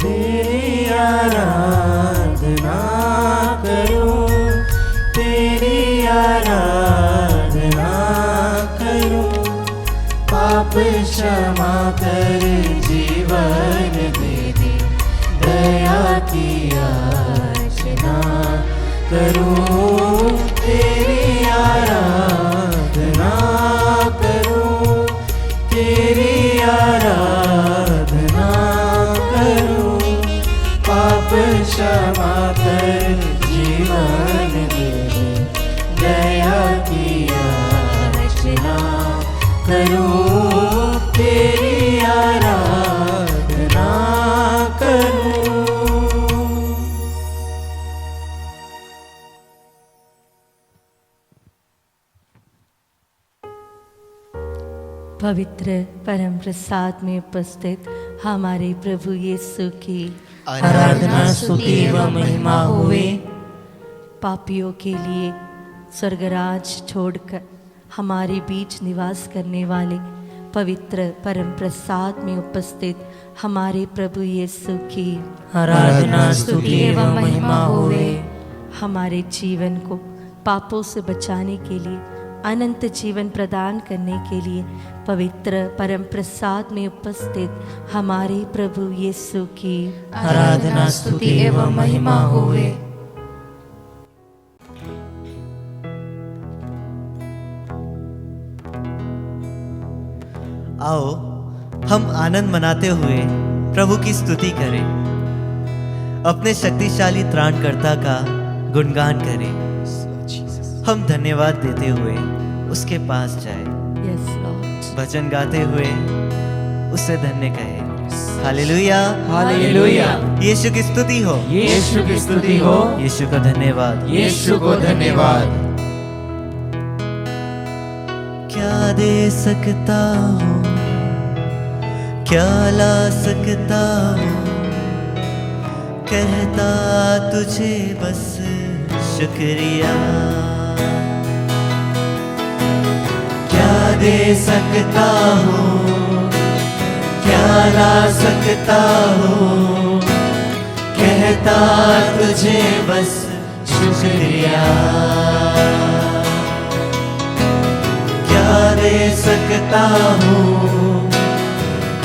तेरी आराधना करूं, तेरी आराधना करूं। पाप क्षमा कर जीवन दे दे, दया की याचना करूं, तेरी आराधना करूं, तेरी आराधना करूं। पाप क्षमा कर जीवन दे दे, दया की याचना करूं, तेरी आराधना करूं। पवित्र परम प्रसाद में उपस्थित हमारे प्रभु यीशु की आराधना स्तुति एवं महिमा हुए। पापियों के लिए स्वर्गराज छोड़कर हमारे बीच निवास करने वाले पवित्र परम प्रसाद में उपस्थित हमारे प्रभु यीशु की आराधना स्तुति एवं महिमा हुए। हमारे जीवन को पापों से बचाने के लिए, अनंत जीवन प्रदान करने के लिए पवित्र परम प्रसाद में उपस्थित हमारे प्रभु यीशु की आराधना स्तुति एवं महिमा हुए। आओ हम आनंद मनाते हुए प्रभु की स्तुति करें, अपने शक्तिशाली त्राणकर्ता का गुणगान करें। हम धन्यवाद देते हुए उसके पास जाए, यस लॉर्ड, भजन गाते हुए उससे धन्य कहे। Hallelujah hallelujah. यीशु की स्तुति हो, यीशु की स्तुति हो, यीशु को धन्यवाद, यीशु को धन्यवाद। क्या दे सकता हूँ, क्या ला सकता हूँ, कहता तुझे बस शुक्रिया। क्या दे सकता हूँ, क्या ला सकता हूँ, कहता तुझे बस शुक्रिया। क्या दे सकता हूँ,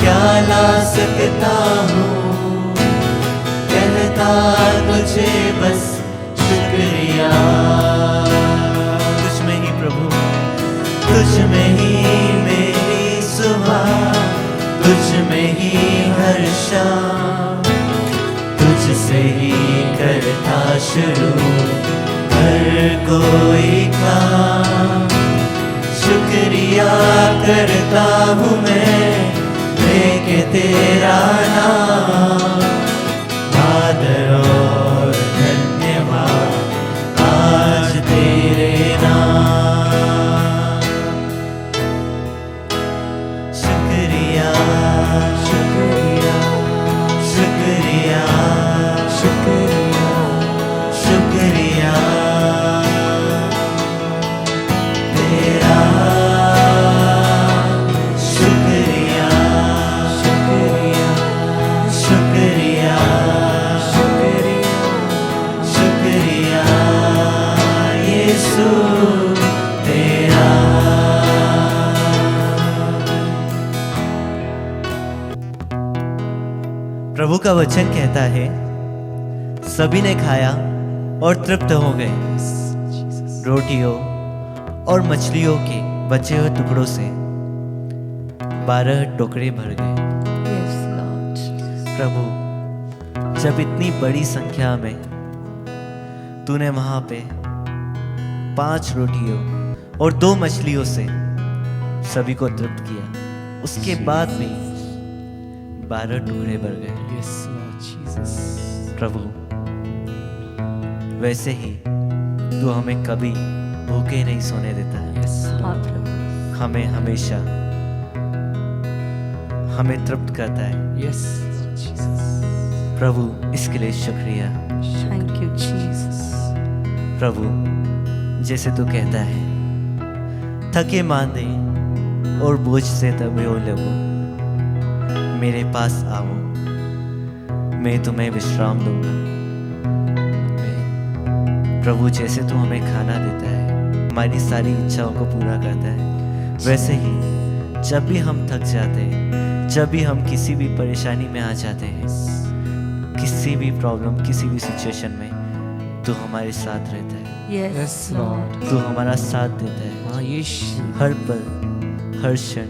क्या ला सकता हूँ, कहता तुझे बस शुक्रिया। तुझ में ही प्रभु, तुझ में ही मेरी सुबह, तुझ में ही हर शाम, तुझसे ही करता शुरू हर कोई काम। शुक्रिया करता हूँ मैं लेके तेरा नाम। आदर और धन्यवाद आज तेरे नाम। शुक्रिया शुक्रिया शुक्रिया शुक्रिया शुक्रिया तेरा। शुक्रिया शुक्रिया शुक्रिया शुक्रिया शुक्रिया यीशु तेरा। प्रभु का वचन कहता है, सभी ने खाया और तृप्त हो गए। रोटियों और मछलियों के बचे हुए टुकड़ों से 12 टोकरे भर गए। यस लॉर्ड, प्रभु, जब इतनी बड़ी संख्या में तूने वहां पे 5 रोटियों और 2 मछलियों से सभी को तृप्त किया, उसके बाद भी 12 टुकड़े भर गए। प्रभु, वैसे ही तू हमें कभी भूखे नहीं सोने देता है। हाँ प्रभु, हमें हमेशा हमें तृप्त करता है। प्रभु, इसके लिए शुक्रिया। Thank you Jesus. प्रभु, जैसे तू कहता है, थके मांदे और बोझ से दबे हो लोगों, मेरे पास आओ, मैं तुम्हें विश्राम दूंगा। प्रभु, जैसे तू हमें खाना देता है, हमारी सारी इच्छाओं को पूरा करता है, वैसे ही जब भी हम थक जाते हैं, जब भी हम किसी भी परेशानी में आ जाते हैं, किसी भी प्रॉब्लम, किसी भी सिचुएशन में तू हमारे साथ रहता है। Yes, Lord. तू हमारा साथ देता है हाँ यीशु। हर पल, हर क्षण,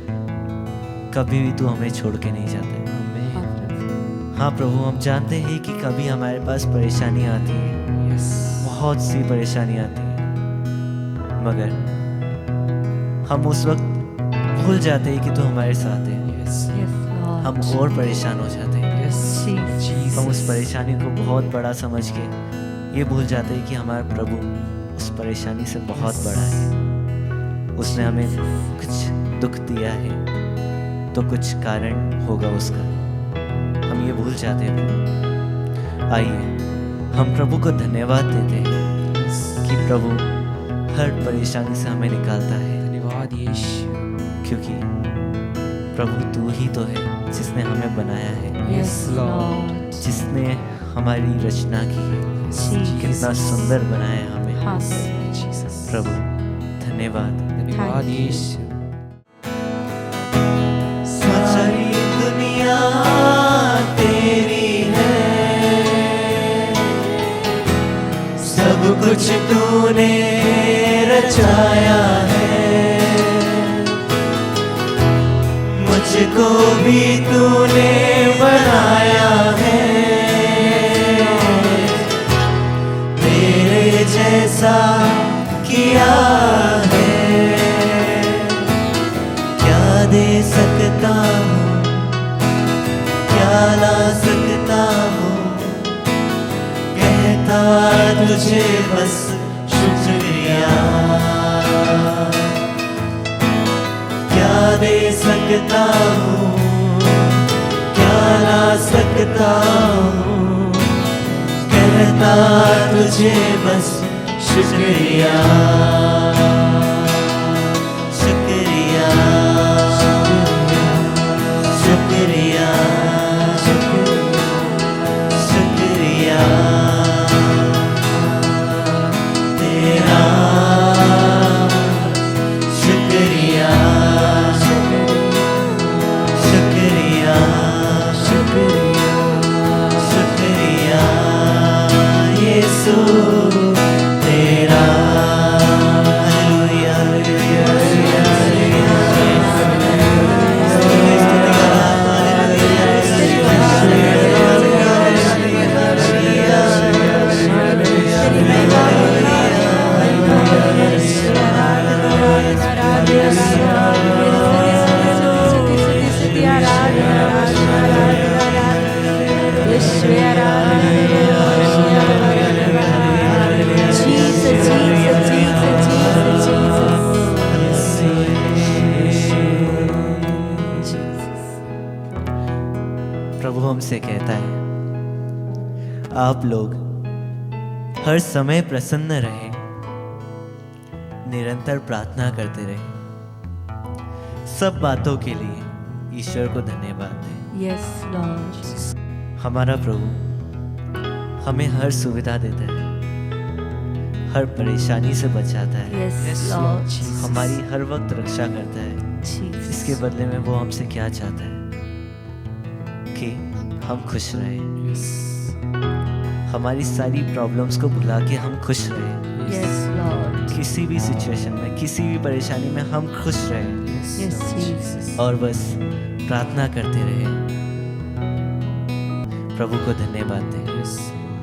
कभी भी तू हमें छोड़ के नहीं जाता है। हाँ प्रभु, हम जानते हैं कि कभी हमारे पास परेशानी आती है, बहुत सी परेशानी आती है, मगर हम उस वक्त भूल जाते हैं कि तू हमारे साथ है। Yes, Lord. हम और परेशान हो जाते हैं। Jesus. हम उस परेशानी को बहुत बड़ा समझ के ये भूल जाते हैं कि हमारा प्रभु उस परेशानी से बहुत बड़ा है। उसने हमें कुछ दुख दिया है तो कुछ कारण होगा उसका, हम ये भूल जाते हैं प्रभु। आइए हम प्रभु को धन्यवाद देते हैं कि प्रभु हर परेशानी से हमें निकालता है। धन्यवाद यीशु। क्योंकि प्रभु तू ही तो है जिसने हमें बनाया है, Yes, Lord. जिसने हमारी रचना की है, कितना सुंदर बनाया है हमें। हाँ, प्रभु धन्यवाद। धन्यवाद यीशु। सारी दुनिया तेरी है, सब कुछ तूने रचाया है, मुझको भी तूने बनाया है, तेरे जैसा किया है। क्या दे सकता हूँ, क्या ला सकता हूँ, कहता तुझे बस शुक्रिया। क्या दे सकता हूँ, क्या ला सकता हूँ, कहता तुझे बस शुक्रिया। शुक्रिया, शुक्रिया, शुक्रिया तेरा, शुक्रिया, शुक्रिया, शुक्रिया यीशु तेरा। हालेलुया, हालेलुया, प्रभु हमसे कहता है, आप लोग हर समय प्रसन्न रहे, निरंतर प्रार्थना करते रहे, सब बातों के लिए ईश्वर को धन्यवाद दें। Yes, Lord. हमारा प्रभु हमें हर सुविधा देता है, हर परेशानी से बचाता है, Yes, Lord. हमारी हर वक्त रक्षा करता है। Jesus. इसके बदले में वो हमसे क्या चाहता है कि हम खुश रहें, हमारी सारी प्रॉब्लम्स को भुला के हम खुश रहें। Yes, Lord. किसी भी सिचुएशन में, किसी भी परेशानी में हम खुश रहें Yes, Jesus. और बस प्रार्थना करते रहें, प्रभु को धन्यवाद दें।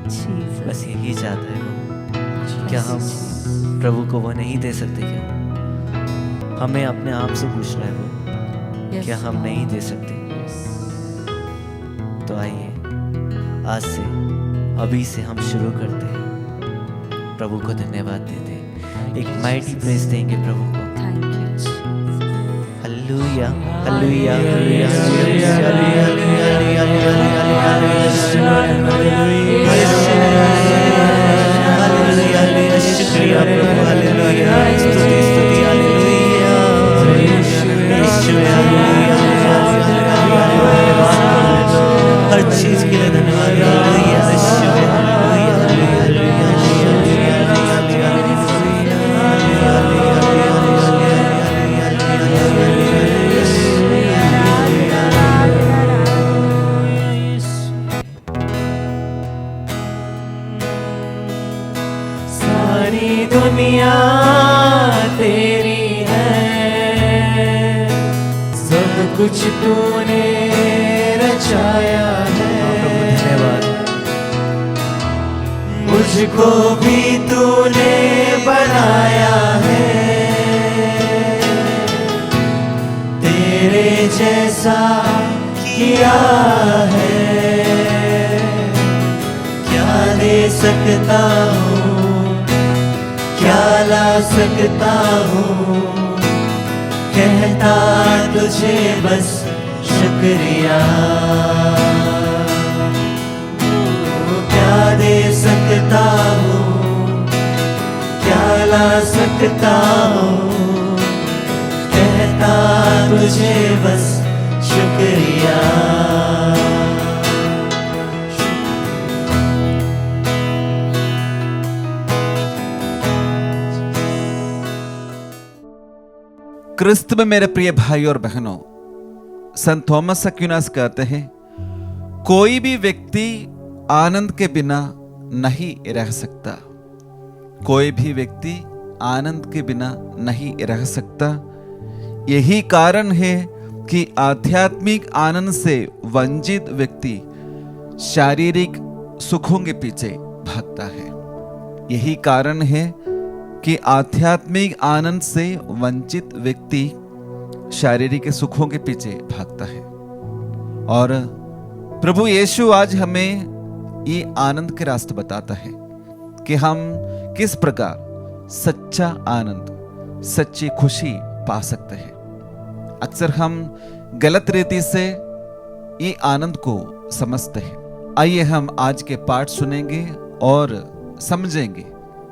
Jesus. बस यही चाहता है वो। क्या हम प्रभु को वो नहीं दे सकते क्या? हमें अपने आप से पूछ रहा है वो, Yes, क्या हम Lord. नहीं दे सकते? तो आइए आज से, अभी से हम शुरू करते हैं, प्रभु को धन्यवाद देते हैं, एक माइटी प्रेज देंगे प्रभु को। Thank you, Jesus. Hallelujah, hallelujah, hallelujah, hallelujah, hallelujah, hallelujah, hallelujah, शुक्रिया प्रभु, हालेलुया, स्तुति, स्तुति, हालेलुया, ईश्वर, हालेलुया, हर चीज के लिए धन्यवाद। दुनिया तेरी है, सब कुछ तूने रचाया है। धन्यवाद। मुझको भी तूने बनाया है, तेरे जैसा किया है। क्या दे सकता हूँ, क्या ला सकता हूँ, कहता तुझे बस शुक्रिया। क्या दे सकता हूँ, क्या ला सकता हूँ, कहता तुझे बस शुक्रिया। क्रिस्त में मेरे प्रिय भाई और बहनों, संत थॉमस एक्विनास कहते हैं, कोई भी व्यक्ति आनंद के बिना नहीं रह सकता। कोई भी व्यक्ति आनंद के बिना नहीं रह सकता। यही कारण है कि आध्यात्मिक आनंद से वंचित व्यक्ति शारीरिक सुखों के पीछे भागता है। यही कारण है कि आध्यात्मिक आनंद से वंचित व्यक्ति शारीरिक सुखों के पीछे भागता है। और प्रभु यीशु आज हमें ये आनंद के रास्ते बताता है कि हम किस प्रकार सच्चा आनंद, सच्ची खुशी पा सकते हैं। अक्सर हम गलत रीति से ये आनंद को समझते हैं। आइए हम आज के पाठ सुनेंगे और समझेंगे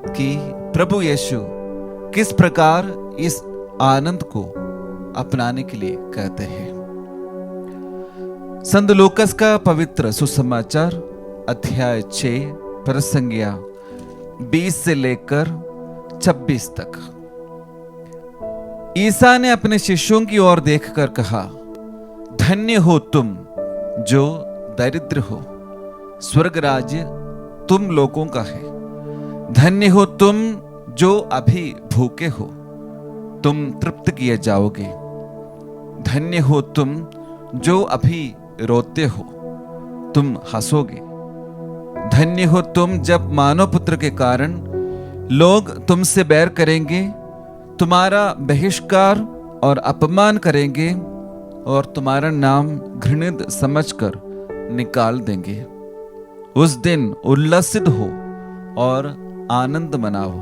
कि प्रभु यीशु किस प्रकार इस आनंद को अपनाने के लिए कहते हैं। संत लूकास का पवित्र सुसमाचार अध्याय 6 प्रसंगिया 20 से लेकर 26 तक। ईसा ने अपने शिष्यों की ओर देखकर कहा, धन्य हो तुम जो दरिद्र हो, स्वर्ग राज्य तुम लोगों का है। धन्य हो तुम जो अभी भूखे हो, तुम तृप्त किए जाओगे। धन्य हो तुम जो अभी रोते हो, तुम हंसोगे। धन्य हो तुम जब मानव पुत्र के कारण लोग तुमसे बैर करेंगे, तुम्हारा बहिष्कार और अपमान करेंगे और तुम्हारा नाम घृणित समझकर निकाल देंगे। उस दिन उल्लसित हो और आनंद मनाओ,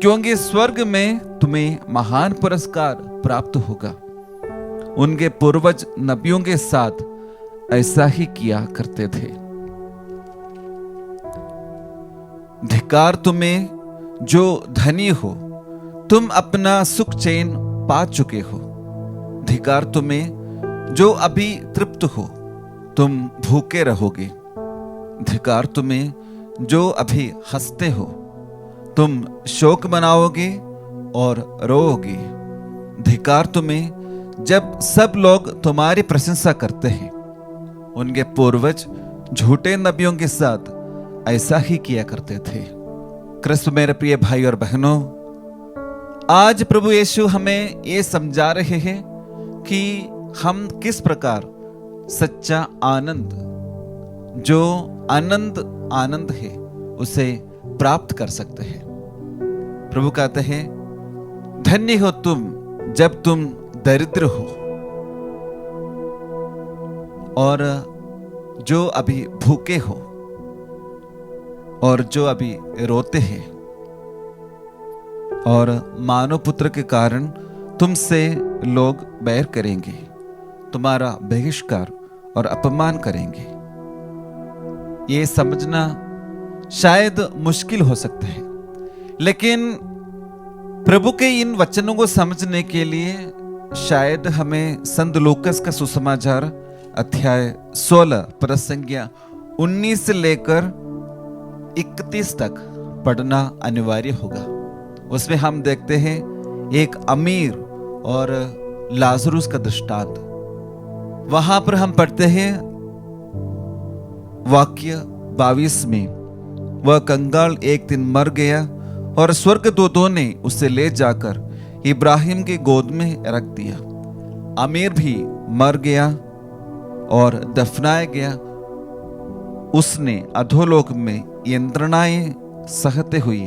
क्योंकि स्वर्ग में तुम्हें महान पुरस्कार प्राप्त होगा। उनके पूर्वज नबियों के साथ ऐसा ही किया करते थे। धिक्कार तुम्हें जो धनी हो, तुम अपना सुख चैन पा चुके हो। धिक्कार तुम्हें जो अभी तृप्त हो, तुम भूखे रहोगे। धिक्कार तुम्हें जो अभी हंसते हो, तुम शोक मनाओगे और रोओगे। धिक्कार तुम्हें जब सब लोग तुम्हारी प्रशंसा करते हैं। उनके पूर्वज झूठे नबियों के साथ ऐसा ही किया करते थे। क्रिस्त मेरे प्रिय भाई और बहनों, आज प्रभु यीशु हमें ये समझा रहे हैं कि हम किस प्रकार सच्चा आनंद, जो आनंद है, उसे प्राप्त कर सकते हैं। प्रभु कहते हैं, धन्य हो तुम जब तुम दरिद्र हो और जो अभी भूखे हो और जो अभी रोते हैं और मानव पुत्र के कारण तुमसे लोग बैर करेंगे, तुम्हारा बहिष्कार और अपमान करेंगे। ये समझना शायद मुश्किल हो सकता है, लेकिन प्रभु के इन वचनों को समझने के लिए शायद हमें संत लूकास का सुसमाचार अध्याय 16 प्रसंगिया 19 से लेकर 31 तक पढ़ना अनिवार्य होगा। उसमें हम देखते हैं एक अमीर और लाजरुस का दृष्टांत। वहां पर हम पढ़ते हैं वाक्य 22 में, वह कंगाल एक दिन मर गया और स्वर्गदूतों ने उसे ले जाकर इब्राहिम की गोद में रख दिया। अमीर भी मर गया और दफनाया गया। उसने अधोलोक में यंत्रणाएं सहते हुए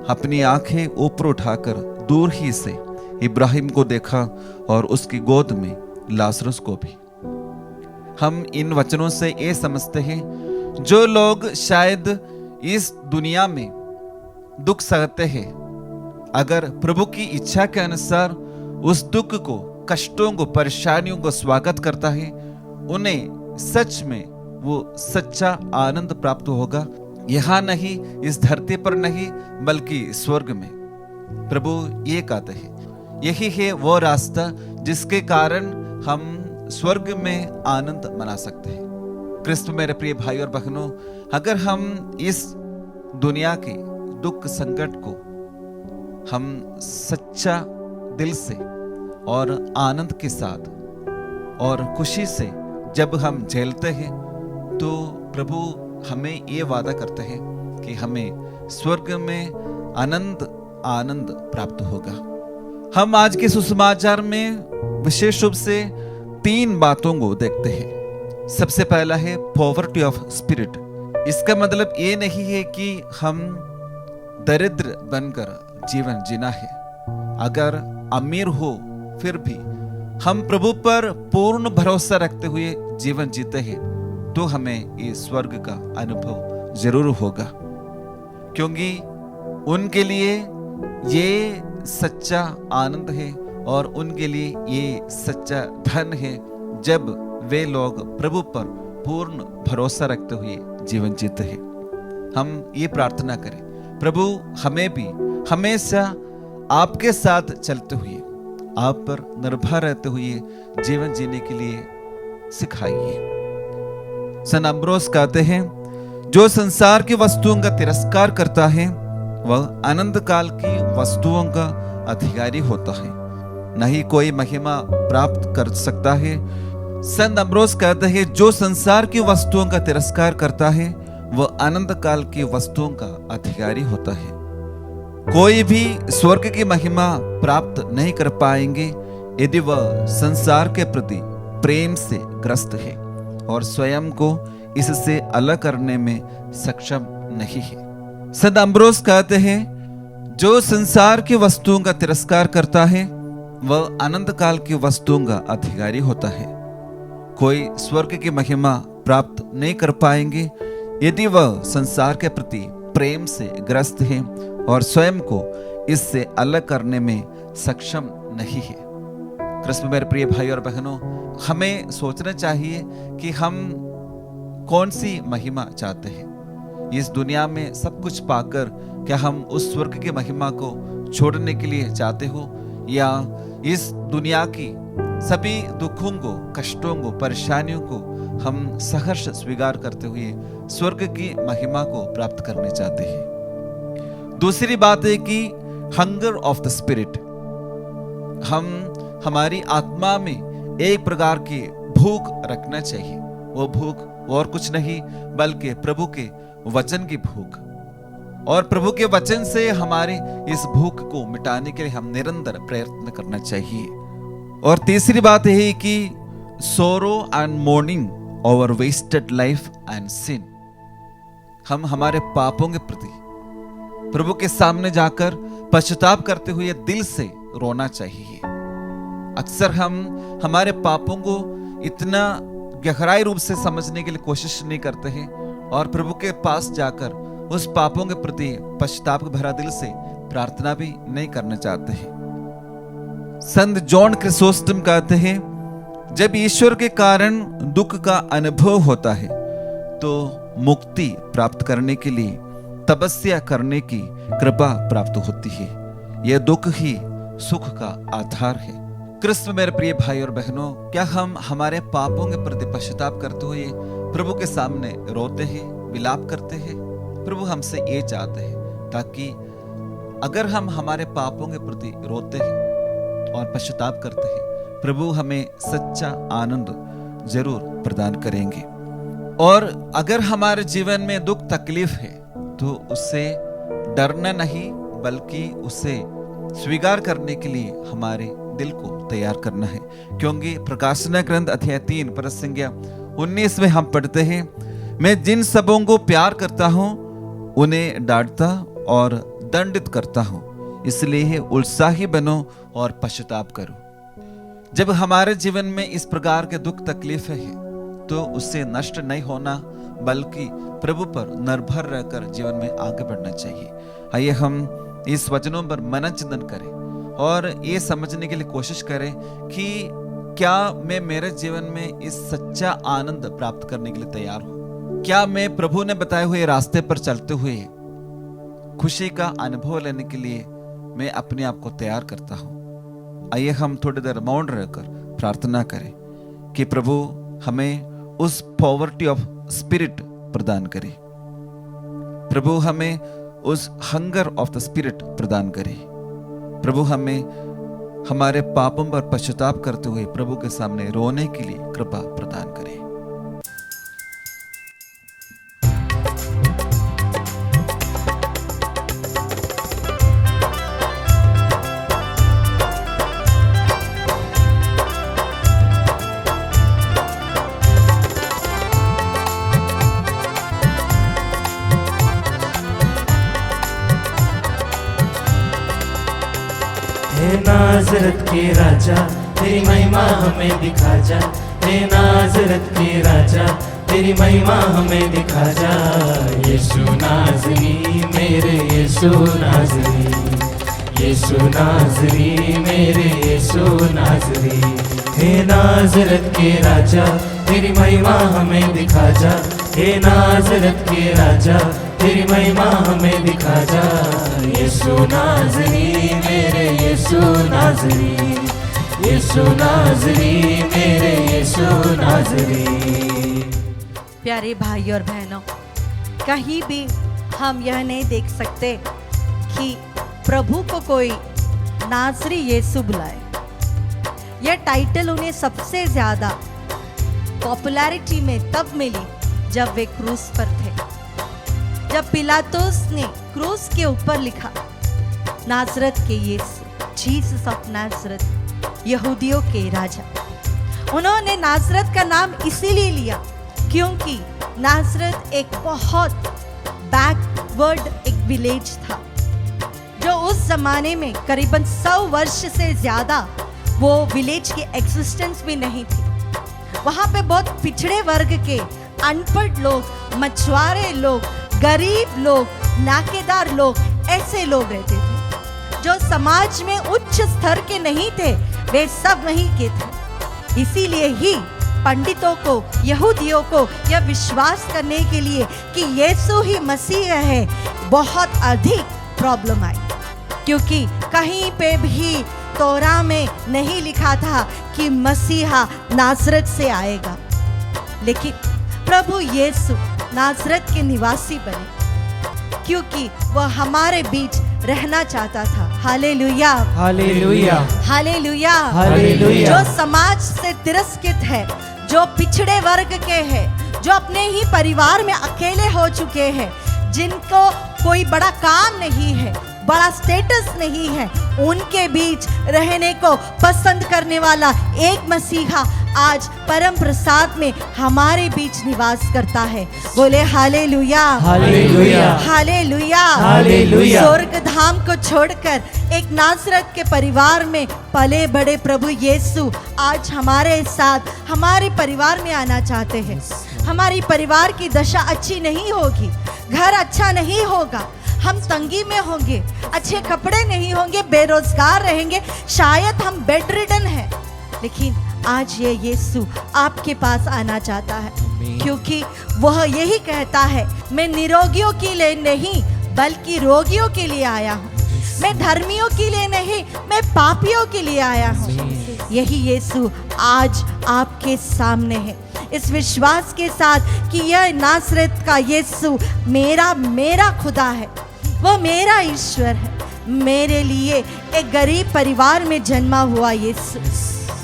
अपनी आंखें ऊपर उठाकर दूर ही से इब्राहिम को देखा और उसकी गोद में लाजरस को भी। हम इन वचनों से ये समझते हैं, जो लोग शायद इस दुनिया में दुख सहते हैं, अगर प्रभु की इच्छा के अनुसार उस दुख को, कष्टों को, परेशानियों को स्वागत करता है, उन्हें सच में वो सच्चा आनंद प्राप्त होगा। यहां नहीं, इस धरती पर नहीं, बल्कि स्वर्ग में। प्रभु ये कहते हैं, यही है वो रास्ता जिसके कारण हम स्वर्ग में आनंद मना सकते हैं। क्रिस्त मेरे प्रिय भाई और बहनों, अगर हम इस दुनिया के दुख संकट को हम सच्चा दिल से और आनंद के साथ और खुशी से जब हम झेलते हैं, तो प्रभु हमें ये वादा करते हैं कि हमें स्वर्ग में आनंद प्राप्त होगा। हम आज के सुसमाचार में विशेष रूप से 3 बातों को देखते हैं। सबसे पहला है पॉवर्टी ऑफ स्पिरिट। इसका मतलब ये नहीं है कि हम दरिद्र बनकर जीवन जीना है। अगर अमीर हो फिर भी हम प्रभु पर पूर्ण भरोसा रखते हुए जीवन जीते हैं, तो हमें ये स्वर्ग का अनुभव जरूर होगा, क्योंकि उनके लिए ये सच्चा आनंद है और उनके लिए ये सच्चा धन है, जब वे लोग प्रभु पर पूर्ण भरोसा रखते हुए जीवन जीते हैं। हम ये प्रार्थना करें, प्रभु हमें भी हमेशा आपके साथ चलते हुए, आप पर निर्भर रहते हुए जीवन जीने के लिए सिखाइए। सन अम्ब्रोस कहते हैं, जो संसार की वस्तुओं का तिरस्कार करता है वह अनंत काल की वस्तुओं का अधिकारी होता है, नहीं कोई महिमा प्राप्त कर सकता है। संत अम्ब्रोस कहते हैं, जो संसार की वस्तुओं का तिरस्कार करता है वह अनंत काल की वस्तुओं का अधिकारी होता है। कोई भी स्वर्ग की महिमा प्राप्त नहीं कर पाएंगे यदि वह संसार के प्रति प्रेम से ग्रस्त है और स्वयं को इससे अलग करने में सक्षम नहीं है। संत अम्ब्रोस कहते हैं, जो संसार की वस्तुओं का तिरस्कार करता है वह अनंत काल की वस्तुओं का अधिकारी होता है। कोई स्वर्ग की महिमा प्राप्त नहीं कर पाएंगे यदि वह संसार के प्रति प्रेम से ग्रस्त है और स्वयं को इससे अलग करने में सक्षम नहीं है। कृष्ण मेरे प्रिय भाई और बहनों, हमें सोचना चाहिए कि हम कौन सी महिमा चाहते हैं। इस दुनिया में सब कुछ पाकर क्या हम उस स्वर्ग की महिमा को छोड़ने के लिए चाहते हो, या इस दुनिया की सभी दुखों को, कष्टों को, परेशानियों को हम सहर्ष स्वीकार करते हुए स्वर्ग की महिमा को प्राप्त करने चाहते हैं। दूसरी बात है कि हंगर ऑफ द स्पिरिट, हम हमारी आत्मा में एक प्रकार की भूख रखना चाहिए। वो भूख और कुछ नहीं बल्कि प्रभु के वचन की भूख, और प्रभु के वचन से हमारे इस भूख को मिटाने के लिए हम निरंतर प्रयत्न करना चाहिए। और तीसरी बात यह है कि sorrow and mourning over wasted life and sin, हम हमारे पापों के प्रति प्रभु के सामने जाकर पश्चाताप करते हुए दिल से रोना चाहिए। अक्सर हम हमारे पापों को इतना गहराई रूप से समझने के लिए कोशिश नहीं करते हैं और प्रभु के पास जाकर उस पापों के प्रति पश्चाताप भरा दिल से प्रार्थना भी नहीं करना चाहते हैं। संत जॉन क्रिसोस्टम कहते हैं, जब ईश्वर के कारण दुख का अनुभव होता है तो मुक्ति प्राप्त करने के लिए तपस्या करने की कृपा प्राप्त होती है। यह दुख ही सुख का आधार है। कृष्ण मेरे प्रिय भाई और बहनों, क्या हम हमारे पापों के प्रति पश्चाताप करते हुए प्रभु के सामने रोते हैं, विलाप करते हैं? प्रभु हमसे ये चाहते हैं ताकि अगर हम हमारे पापों के प्रति रोते हैं और पश्चाताप करते हैं, प्रभु हमें सच्चा आनंद जरूर प्रदान करेंगे। और अगर हमारे जीवन में दुख तकलीफ है तो उससे डरना नहीं बल्कि उसे स्वीकार करने के लिए हमारे दिल को तैयार करना है। क्योंकि प्रकाशना ग्रंथ अध्याय 3 पद संख्या 19 में हम पढ़ते हैं, मैं जिन सबों को प्यार करता हूं उन्हें डांटता और दंडित करता हूं, इसलिए उत्साही बनो और पश्चाताप करो। जब हमारे जीवन में इस प्रकार के दुख तकलीफें हैं तो उससे नष्ट नहीं होना बल्कि प्रभु पर निर्भर रहकर जीवन में आगे बढ़ना चाहिए। आइए हम इस वचनों पर मनन चिंतन करें और ये समझने के लिए कोशिश करें कि क्या मैं मेरे जीवन में इस सच्चा आनंद प्राप्त करने के लिए तैयार हूं। क्या मैं प्रभु ने बताए हुए रास्ते पर चलते हुए खुशी का अनुभव लेने के लिए मैं अपने आप को तैयार करता हूं। आइए हम थोड़ी देर मौन रहकर प्रार्थना करें कि प्रभु हमें उस पॉवर्टी ऑफ स्पिरिट प्रदान करे। प्रभु हमें उस हंगर ऑफ द स्पिरिट प्रदान करे। प्रभु हमें हमारे पापों पर पश्चाताप करते हुए प्रभु के सामने रोने के लिए कृपा प्रदान करे। हे नाज़रत के राजा तेरी महिमा हमें दिखा जा। हे नाज़रत के राजा तेरी महिमा हमें दिखा जा। यीशु नाज़री मेरे यीशु नाज़री, यीशु नाज़री मेरे यीशु नाज़री। हे नाज़रत के राजा तेरी महिमा हमें दिखा जा। हे नाज़रत के राजा तेरी महिमा हमें दिखा जा। यीशु नाज़री मेरे यीशु नाज़री, यीशु नाज़री मेरे यीशु नाज़री। प्यारे भाई और बहनों, कहीं भी हम यह नहीं देख सकते कि प्रभु को कोई नाज़री यीशु बुलाए। यह टाइटल उन्हें सबसे ज़्यादा पॉपुलैरिटी में तब मिली जब वे क्रूस पर थे। जब पिलातुस ने क्रूस के ऊपर लिखा नाज़रत के यीशु, जीसस ऑफ नाज़रत, यहूदियों के राजा। उन्होंने नाज़रत का नाम इसीलिए लिया क्योंकि नाज़रत एक बहुत बैकवर्ड एक विलेज था जो उस जमाने में करीबन 100 वर्ष से ज्यादा वो विलेज की एग्जिस्टेंस भी नहीं थी। वहाँ पे बहुत पिछड़े वर्ग के अनपढ़ लोग, मछुआरे लोग, गरीब लोग, नाकेदार लोग, ऐसे लोग रहते थे जो समाज में उच्च स्तर के नहीं थे, वे सब वहीं के थे। इसीलिए ही पंडितों को, यहूदियों को यह विश्वास करने के लिए कि यीशु ही मसीह है बहुत अधिक प्रॉब्लम आई, क्योंकि कहीं पे भी तोरा में नहीं लिखा था कि मसीहा नाज़रत से आएगा। लेकिन प्रभु यीशु नाज़रत के निवासी बने क्योंकि वह हमारे बीच रहना चाहता था। Hallelujah, hallelujah, hallelujah, hallelujah. जो समाज से तिरस्कृत है, जो पिछड़े वर्ग के हैं, जो अपने ही परिवार में अकेले हो चुके हैं, जिनको कोई बड़ा काम नहीं है, बड़ा स्टेटस नहीं है, उनके बीच रहने को पसंद करने वाला एक मसीहा आज परम प्रसाद में हमारे बीच निवास करता है। बोले हालेलुया, हालेलुया, हालेलुया, हालेलुया। स्वर्ग धाम को छोड़कर एक नाज़रत के परिवार में पले बड़े प्रभु यीशु आज हमारे साथ हमारे परिवार में आना चाहते हैं। हमारी परिवार की दशा अच्छी नहीं होगी, घर अच्छा नहीं होगा, हम तंगी में होंगे, अच्छे कपड़े नहीं होंगे, बेरोजगार रहेंगे, शायद हम बेड रिडन हैं। लेकिन आज ये यीशु आपके पास आना चाहता है क्योंकि वह यही कहता है, मैं निरोगियों के लिए नहीं बल्कि रोगियों के लिए आया हूँ। मैं धर्मियों के लिए नहीं, मैं पापियों के लिए आया हूँ। यही यीशु आज आपके सामने है, इस विश्वास के साथ कि यह नाज़रेत का यीशु मेरा खुदा है, वह मेरा ईश्वर है। मेरे लिए एक गरीब परिवार में जन्मा हुआ यीशु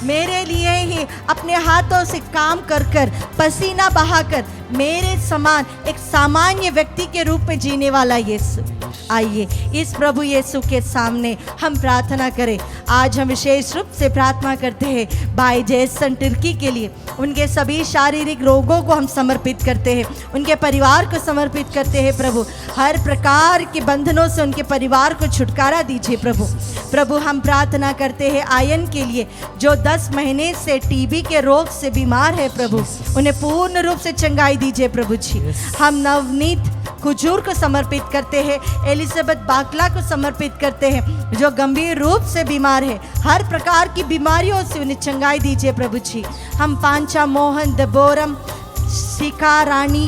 मेरे लिए ही अपने हाथों से काम कर कर, पसीना बहाकर मेरे समान एक सामान्य व्यक्ति के रूप में जीने वाला यीशु। आइए इस प्रभु यीशु के सामने हम प्रार्थना करें। आज हम विशेष रूप से प्रार्थना करते हैं भाई जैसन तिर्की के लिए। उनके सभी शारीरिक रोगों को हम समर्पित करते हैं, उनके परिवार को समर्पित करते हैं। प्रभु हर प्रकार के बंधनों से उनके परिवार को छुटकारा दीजिए प्रभु। प्रभु हम प्रार्थना करते हैं आयन के लिए, जो 10 महीने से टीबी के रोग से बीमार है प्रभु, उन्हें पूर्ण रूप से चंगाई दीजिए प्रभु जी। हम नवनीत कुजूर को समर्पित करते हैं, एलिजाबेथ बाकला को समर्पित करते हैं, जो गंभीर रूप से बीमार है। हर प्रकार की बीमारियों से उन्हें चंगाई दीजिए प्रभु जी। हम पांचा मोहन, दबोरम, शिखा रानी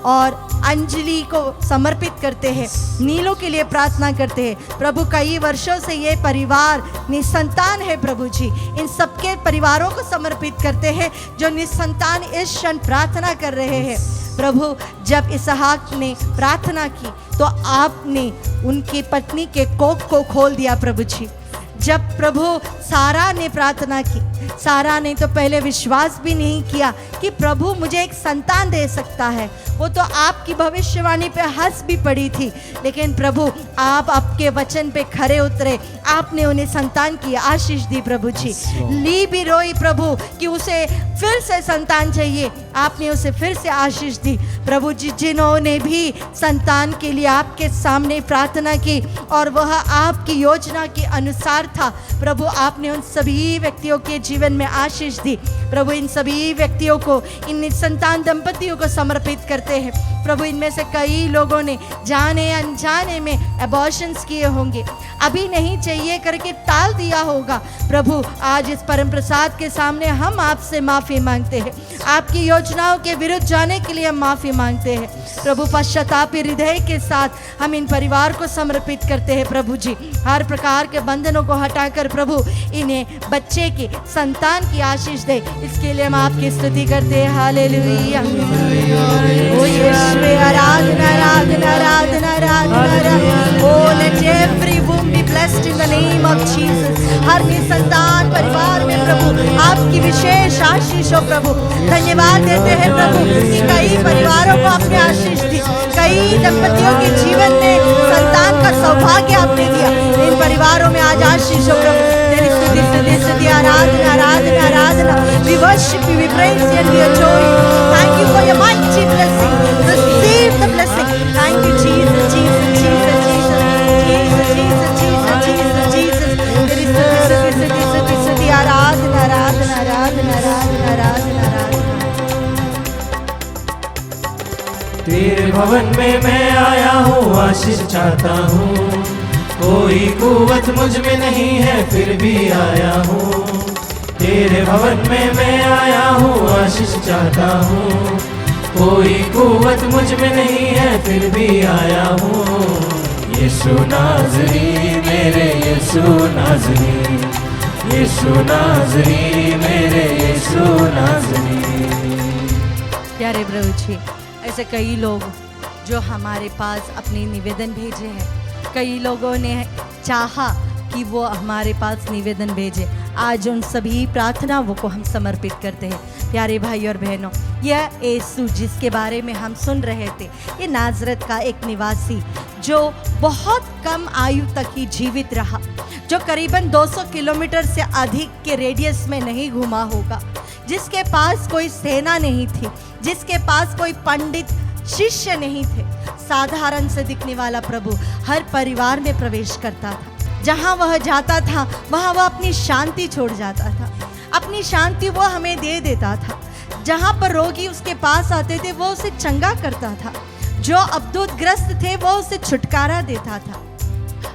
और अंजलि को समर्पित करते हैं। नीलो के लिए प्रार्थना करते हैं प्रभु। कई वर्षों से ये परिवार निसंतान है प्रभु जी, इन सबके परिवारों को समर्पित करते हैं जो निसंतान इस क्षण प्रार्थना कर रहे हैं प्रभु। जब इसहाक ने प्रार्थना की तो आपने उनकी पत्नी के कोख को खोल दिया प्रभु जी। जब प्रभु सारा ने प्रार्थना की, सारा ने तो पहले विश्वास भी नहीं किया कि प्रभु मुझे एक संतान दे सकता है। वो तो आपकी भविष्यवाणी पे हंस भी पड़ी थी, लेकिन प्रभु आप आपके वचन पे खरे उतरे, आपने उन्हें संतान की आशीष दी प्रभु जी। ली भी रोई प्रभु कि उसे फिर से संतान चाहिए, आपने उसे फिर से आशीष दी प्रभु जी। जिन्होंने भी संतान के लिए आपके सामने प्रार्थना की और वह आपकी योजना के अनुसार था प्रभु, आपने उन सभी व्यक्तियों के जीवन में आशीष दी प्रभु। इन सभी व्यक्तियों को, इन संतान दंपतियों को समर्पित करते हैं प्रभु। इनमें से कई लोगों ने जाने अनजाने में अबॉर्शंस किए होंगे, अभी नहीं चाहिए करके टाल दिया होगा प्रभु। आज इस परम प्रसाद के सामने हम आपसे माफ़ी मांगते हैं, आपकी योजनाओं के विरुद्ध जाने के लिए हम माफ़ी मांगते हैं प्रभु। पश्चातापी हृदय के साथ हम इन परिवार को समर्पित करते हैं प्रभु जी। हर प्रकार के बंधनों को हटाकर प्रभु इन्हें बच्चे की, संतान की आशीष दे, इसके लिए हम आपकी स्तुति करते हैं। हालेलुया। ओ यीशु आराधना आराधना आराधना आराधना। O let every womb be blessed in the name of Jesus. हर निसंतान परिवार में प्रभु आपकी विशेष आशीष हो प्रभु। धन्यवाद देते हैं प्रभु कि कई परिवारों को आपने आशीष दी, कई दंपतियों के जीवन में संतान का सौभाग्य आपने दिया। इन परिवारों में आज आशीष हो प्रभु। तेरी स्तुति स्तुति स्तुति आराधना आराधना आराधना। We worship you, we praise you and we adore you. Thank you for your mighty blessing. Receive the blessing. Thank you Jesus, Jesus, Jesus, Jesus, Jesus, Jesus, Jesus, Jesus, Jesus. तेरी स्तुति स्तुति स्तुति स्तुति स्तुति आराधना आराधना आराधना आराधना आराधना आराधना। तेरे भवन में मैं आया हूँ, आशीष चाहता हूँ। कोई कुवत मुझ में नहीं है फिर भी आया हूँ। तेरे भवन में मैं आया हूँ, आशीष चाहता हूँ। कोई कुवत मुझ में नहीं है फिर भी आया हूँ। यीशु नाज़री मेरे यीशु नाज़री, यीशु नाज़री मेरे यीशु नाज़री। प्यारे प्रभु जी, ऐसे कई लोग जो हमारे पास अपनी निवेदन भेजे हैं, कई लोगों ने चाहा कि वो हमारे पास निवेदन भेजे। आज उन सभी प्रार्थनाओं को हम समर्पित करते हैं। प्यारे भाई और बहनों, यह यीशु जिसके बारे में हम सुन रहे थे, ये नाज़रत का एक निवासी जो बहुत कम आयु तक ही जीवित रहा, जो करीबन 200 किलोमीटर से अधिक के रेडियस में नहीं घूमा होगा, जिसके पास कोई सेना नहीं थी, जिसके पास कोई पंडित शिष्य नहीं थे, साधारण से दिखने वाला प्रभु हर परिवार में प्रवेश करता था। जहाँ वह जाता था वहाँ वह अपनी शांति छोड़ जाता था, अपनी शांति वो हमें दे देता था। जहाँ पर रोगी उसके पास आते थे वो उसे चंगा करता था, जो अबदूतग्रस्त थे वो उसे छुटकारा देता था।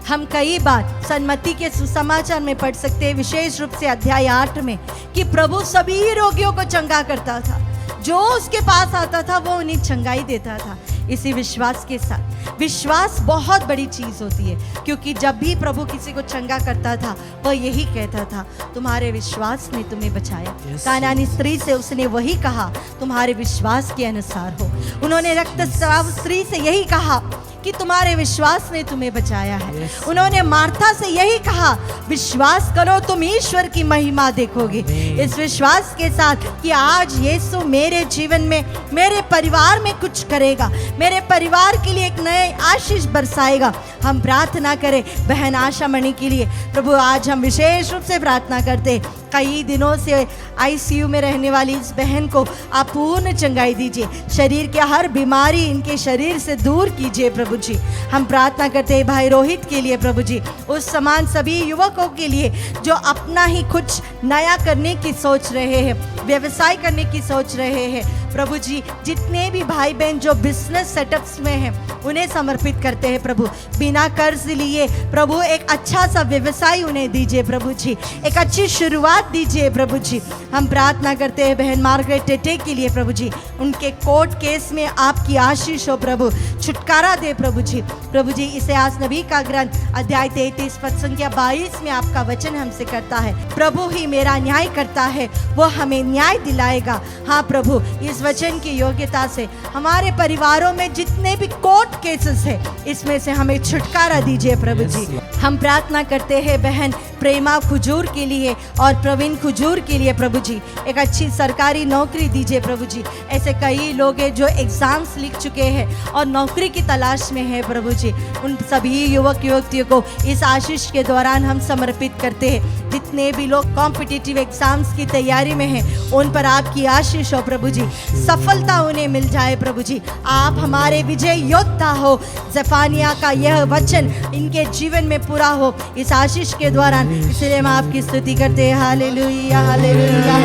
हम कई बार सन्मति के सुसमाचार में पढ़ सकते हैं, विशेष रूप से अध्याय 8 में, कि प्रभु सभी रोगियों को चंगा करता था, जो उसके पास आता था वो उन्हें चंगाई देता था। इसी विश्वास के साथ, विश्वास बहुत बड़ी चीज़ होती है, क्योंकि जब भी प्रभु किसी को चंगा करता था वह यही कहता था, तुम्हारे विश्वास ने तुम्हें बचाया। कानानी स्त्री से उसने वही कहा, तुम्हारे विश्वास के अनुसार हो। उन्होंने रक्तस्राव स्त्री से यही कहा कि तुम्हारे विश्वास ने तुम्हें बचाया है। उन्होंने मार्था से यही कहा, विश्वास करो तुम ईश्वर की महिमा देखोगे। इस विश्वास के साथ कि आज यीशु मेरे जीवन में, मेरे परिवार में कुछ करेगा, मेरे परिवार के लिए एक नए आशीष बरसाएगा, हम प्रार्थना करें बहन आशा मणि के लिए। प्रभु आज हम विशेष रूप से प्रार्थना करते हैं, कई दिनों से आईसीयू में रहने वाली इस बहन को आप पूर्ण चंगाई दीजिए, शरीर के हर बीमारी इनके शरीर से दूर कीजिए प्रभु जी। हम प्रार्थना करते हैं भाई रोहित के लिए प्रभु जी, उस समान सभी युवकों के लिए जो अपना ही कुछ नया करने की सोच रहे हैं, व्यवसाय करने की सोच रहे हैं प्रभु जी। जितने भी भाई बहन जो बिजनेस सेटअप्स में हैं उन्हें समर्पित करते हैं प्रभु, बिना कर्ज लिए प्रभु एक अच्छा सा व्यवसाय उन्हें दीजिए प्रभु जी, एक अच्छी शुरुआत दीजिए प्रभु जी। हम प्रार्थना करते हैं बहन मार्गरेट टेटे के लिए प्रभु जी, उनके कोर्ट केस में आपकी आशीष हो प्रभु, छुटकारा दे प्रभु जी। प्रभु जी इसायास नबी का ग्रंथ अध्याय 33 पद संख्या 22 में आपका वचन हमसे करता है, प्रभु ही मेरा न्याय करता है, वो हमें न्याय दिलाएगा। हाँ प्रभु, इस वचन की योग्यता से हमारे परिवारों में जितने भी कोर्ट केसेस है इसमें से हमें छुटकारा दीजिए प्रभु जी। हम प्रार्थना करते हैं बहन प्रेमा खुजूर के लिए और प्रवीण खुजूर के लिए प्रभु जी, एक अच्छी सरकारी नौकरी दीजिए प्रभु जी। ऐसे कई लोग हैं जो एग्जाम्स लिख चुके हैं और नौकरी की तलाश में है प्रभु जी, उन सभी युवक युवतियों को इस आशीष के दौरान हम समर्पित करते हैं। जितने भी लोग कॉम्पिटिटिव एग्जाम्स की तैयारी में हैं उन पर आपकी आशीष हो प्रभु जी, सफलता उन्हें मिल जाए प्रभु जी। आप हमारे विजय योद्धा हो, ज़फानिया का यह वचन इनके जीवन में पूरा हो इस आशीष के दौरान, इसलिए हम आपकी स्तुति करते हैं। हालेलुया हालेलुया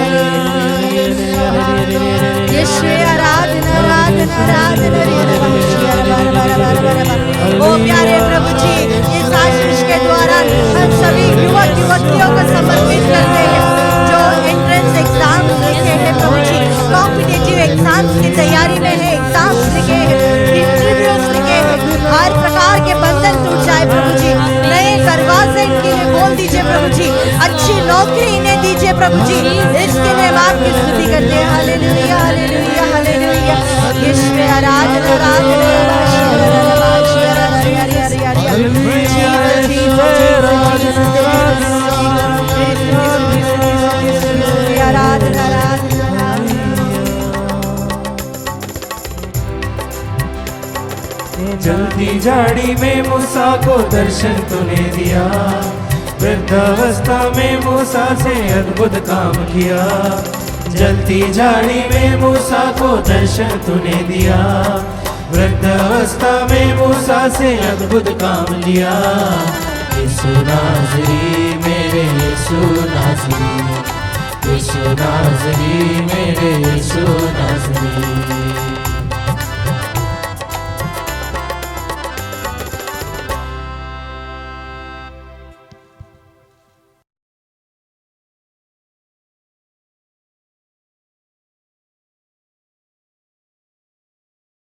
यीशु आराधना आराधना आराधना। ओ प्यारे प्रभु जी, इस आशीष के दौरान हम सभी युवक युवतियों को समर्पित करते हैं जो एंट्रेंस एग्जाम लिखे हैं प्रभु जी, कॉम्पिटिटिव एग्जाम्स की तैयारी में है, एग्जाम्स लिखे हैं, इंटरव्यूज लिखे हैं, हर प्रकार के बंधन टूट जाए प्रभु जी, नए दरवाजे इनके लिए खोल दीजिए प्रभु जी, अच्छी नौकरी इन्हें दीजिए प्रभु जी। इसके लिए हम आपकी स्तुति करते हैं। हालेलुया हालेलुया हालेलुया यीशु आराधना आराधना जलती झाड़ी में मूसा को दर्शन तूने दिया, वृद्धावस्था में मूसा से अद्भुत काम किया। जलती झाड़ी में मूसा को दर्शन तूने दिया, वृद्धावस्था में मूसा से अद्भुत काम लिया। यीशु नाज़री मेरे यीशु नाज़री, यीशु नाज़री मेरे यीशु नाज़री।